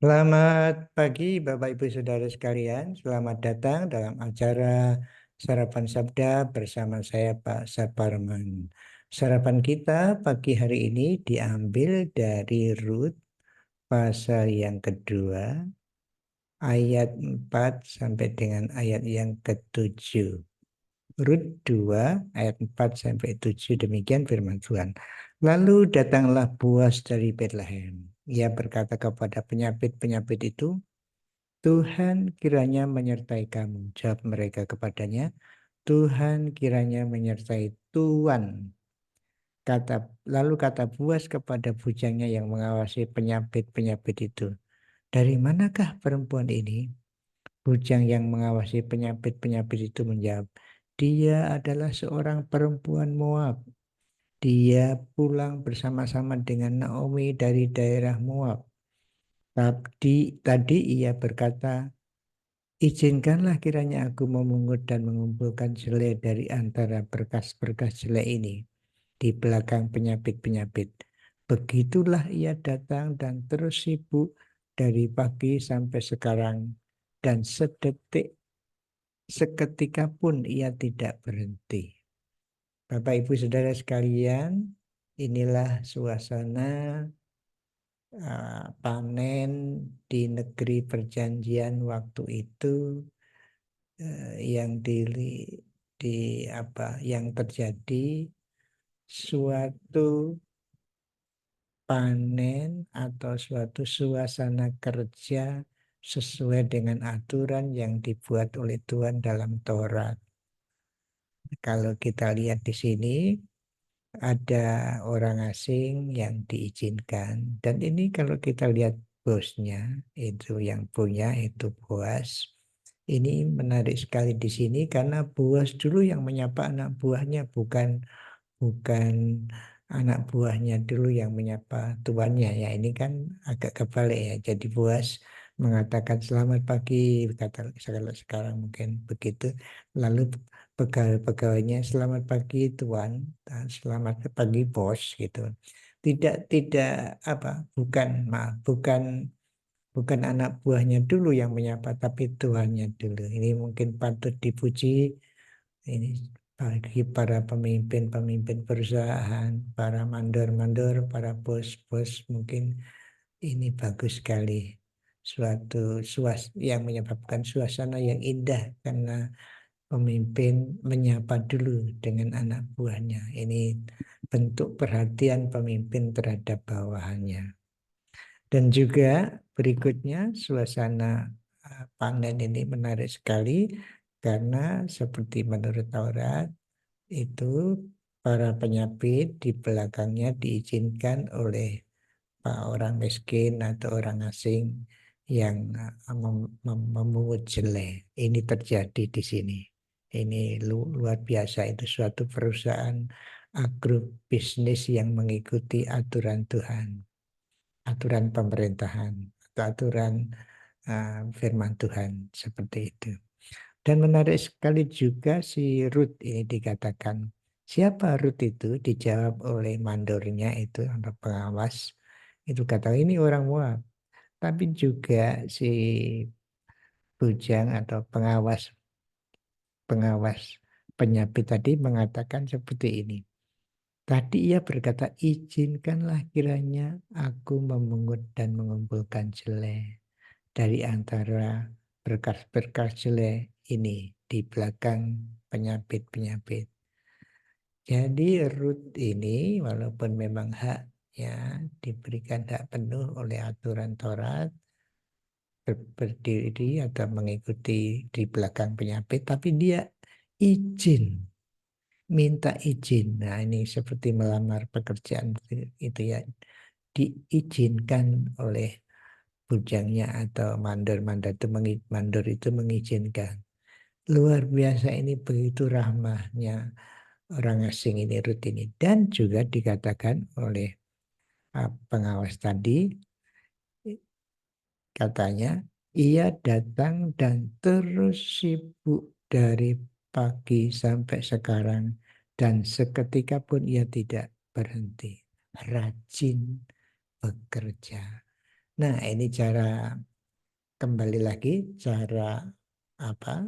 Selamat pagi Bapak Ibu Saudara sekalian. Selamat datang dalam acara Sarapan Sabda bersama saya Pak Saparman. Sarapan kita pagi hari ini diambil dari Rut pasal yang kedua ayat 4 sampai dengan ayat yang ketujuh. Rut 2 ayat 4 sampai 7, demikian firman Tuhan. Lalu datanglah Boas dari Betlehem. Ia berkata kepada penyapit-penyapit itu, Tuhan kiranya menyertai kamu. Jawab mereka kepadanya, Tuhan kiranya menyertai Tuan. Lalu kata Boas kepada bujangnya yang mengawasi penyapit-penyapit itu, dari manakah perempuan ini? Bujang yang mengawasi penyapit-penyapit itu menjawab, dia adalah seorang perempuan Moab. Dia pulang bersama-sama dengan Naomi dari daerah Moab. Tadi ia berkata, izinkanlah kiranya aku memungut dan mengumpulkan jelai dari antara berkas-berkas jelai ini di belakang penyapit-penyapit. Begitulah ia datang dan terus sibuk dari pagi sampai sekarang, dan seketika pun ia tidak berhenti. Bapak Ibu Saudara sekalian, inilah suasana panen di negeri perjanjian waktu itu, yang yang terjadi suatu panen atau suatu suasana kerja sesuai dengan aturan yang dibuat oleh Tuhan dalam Taurat. Kalau kita lihat di sini ada orang asing yang diizinkan, dan ini kalau kita lihat bosnya itu yang punya itu Boas. Ini menarik sekali di sini karena Boas dulu yang menyapa anak buahnya, bukan bukan anak buahnya dulu yang menyapa tuannya. Ya, ini kan agak kebalik ya. Jadi Boas mengatakan selamat pagi, kata kalau sekarang mungkin begitu. Lalu pegawai-pegawainya selamat pagi tuan, selamat pagi bos gitu. Tidak apa, bukan anak buahnya dulu yang menyapa, tapi tuannya dulu. Ini mungkin patut dipuji ini bagi para pemimpin-pemimpin perusahaan, para mandor-mandor, para bos-bos, mungkin ini bagus sekali. Yang menyebabkan suasana yang indah karena pemimpin menyapa dulu dengan anak buahnya. Ini bentuk perhatian pemimpin terhadap bawahannya. Dan juga berikutnya suasana panen ini menarik sekali karena seperti menurut Taurat itu para penyapit di belakangnya diizinkan oleh orang miskin atau orang asing yang memungut jelai. Ini terjadi di sini. Ini luar biasa, itu suatu perusahaan agrobisnis yang mengikuti aturan Tuhan, aturan pemerintahan, atau aturan firman Tuhan seperti itu. Dan menarik sekali juga si Ruth ini dikatakan. Siapa Ruth itu? Dijawab oleh mandornya itu, atau pengawas. Itu kata ini orang Moab. Tapi juga si bujang atau pengawas penyapit tadi mengatakan seperti ini. Tadi ia berkata, izinkanlah kiranya aku memungut dan mengumpulkan jelai dari antara berkas-berkas jelai ini di belakang penyapit-penyapit. Jadi Ruth ini walaupun memang haknya diberikan hak penuh oleh aturan Taurat, berdiri atau mengikuti di belakang penyapit, tapi dia izin, minta izin. Nah, ini seperti melamar pekerjaan itu ya, diizinkan oleh bujangnya atau mandor itu mengizinkan. Luar biasa, ini begitu rahmahnya orang asing ini, Ruth ini. Dan juga dikatakan oleh pengawas tadi, katanya ia datang dan terus sibuk dari pagi sampai sekarang, dan seketika pun ia tidak berhenti. Rajin bekerja. Nah, ini cara kembali lagi cara apa?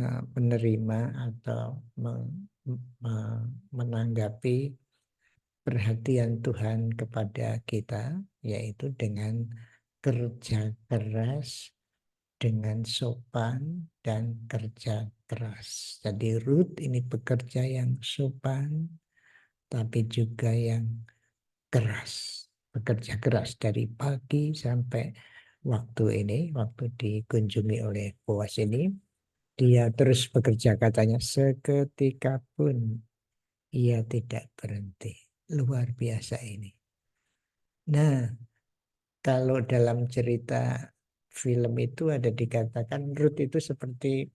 Nah, menerima atau menanggapi perhatian Tuhan kepada kita, yaitu dengan kerja keras, dengan sopan, dan kerja keras. Jadi Ruth ini bekerja yang sopan, tapi juga yang keras. Bekerja keras dari pagi sampai waktu ini, waktu dikunjungi oleh Boas ini, dia terus bekerja katanya seketika pun ia tidak berhenti. Luar biasa ini. Nah, kalau dalam cerita film itu ada dikatakan Ruth itu seperti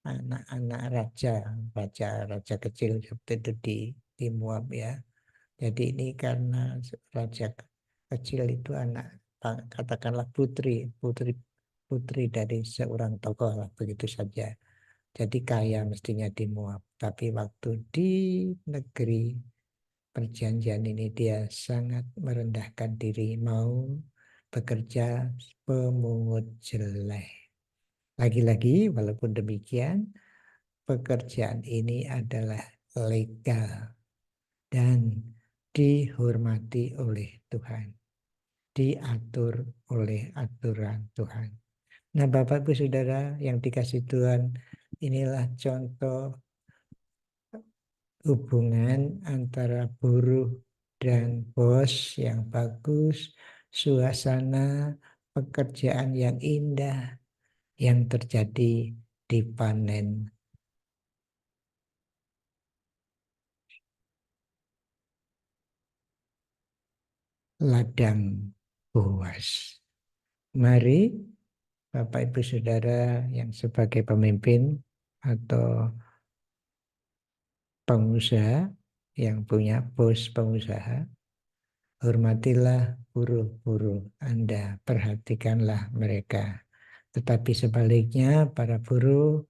anak-anak raja, raja kecil seperti itu di Moab ya. Jadi ini karena raja kecil itu anak katakanlah putri, putri putri dari seorang tokoh lah begitu saja. Jadi kaya mestinya di Moab. Tapi waktu di negeri perjanjian ini dia sangat merendahkan diri, mau bekerja pemungut jeleh. Lagi-lagi walaupun demikian, pekerjaan ini adalah legal dan dihormati oleh Tuhan, diatur oleh aturan Tuhan. Nah, Bapak Ibu Saudara yang dikasih Tuhan, inilah contoh hubungan antara buruh dan bos yang bagus, suasana pekerjaan yang indah yang terjadi di panen ladang Boas. Mari Bapak Ibu Saudara yang sebagai pemimpin atau pengusaha yang punya bos pengusaha, hormatilah buruh-buruh Anda, perhatikanlah mereka. Tetapi sebaliknya para buruh,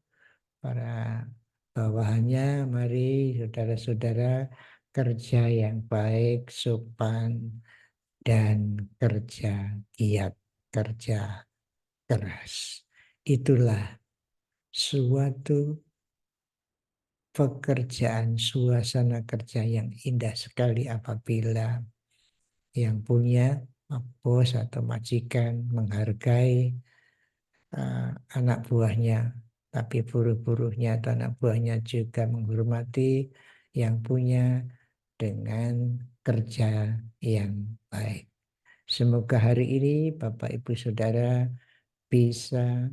para bawahannya, mari saudara-saudara kerja yang baik, sopan, dan kerja giat, kerja keras. Itulah suatu pekerjaan, suasana kerja yang indah sekali apabila yang punya bos atau majikan menghargai anak buahnya, tapi buruh-buruhnya atau anak buahnya juga menghormati yang punya dengan kerja yang baik. Semoga hari ini Bapak Ibu Saudara bisa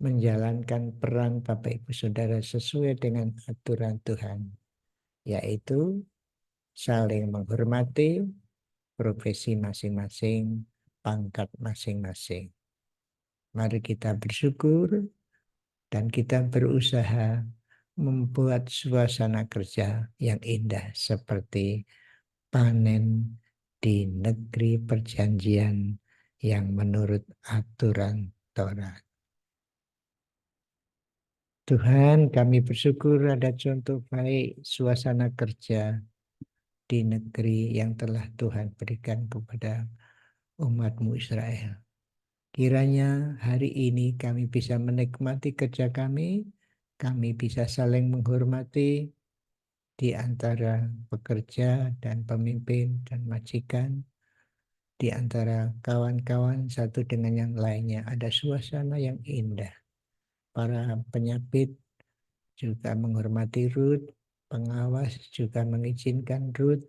menjalankan peran Bapak Ibu Saudara sesuai dengan aturan Tuhan, yaitu saling menghormati profesi masing-masing, pangkat masing-masing. Mari kita bersyukur dan kita berusaha membuat suasana kerja yang indah seperti panen di negeri perjanjian yang menurut aturan Taurat. Tuhan, kami bersyukur ada contoh baik suasana kerja di negeri yang telah Tuhan berikan kepada umat-Mu Israel. Kiranya hari ini kami bisa menikmati kerja kami bisa saling menghormati di antara pekerja dan pemimpin dan majikan, di antara kawan-kawan satu dengan yang lainnya. Ada suasana yang indah. Para penyabit juga menghormati Ruth, pengawas juga mengizinkan Ruth.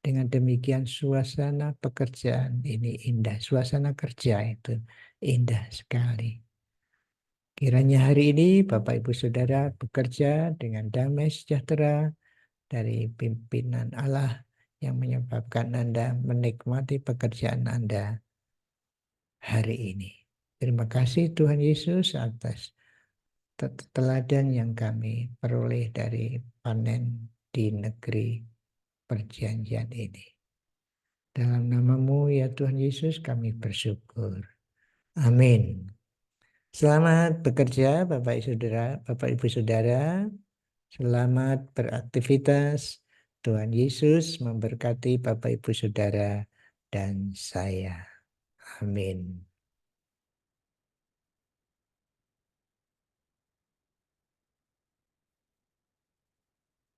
Dengan demikian suasana pekerjaan ini indah, suasana kerja itu indah sekali. Kiranya hari ini Bapak Ibu Saudara bekerja dengan damai sejahtera dari pimpinan Allah yang menyebabkan Anda menikmati pekerjaan Anda hari ini. Terima kasih Tuhan Yesus atas teladan yang kami peroleh dari panen di negeri perjanjian ini. Dalam nama-Mu ya Tuhan Yesus kami bersyukur. Amin. Selamat bekerja Bapak Ibu Saudara, Bapak Ibu Saudara. Selamat beraktivitas. Tuhan Yesus memberkati Bapak Ibu Saudara dan saya. Amin.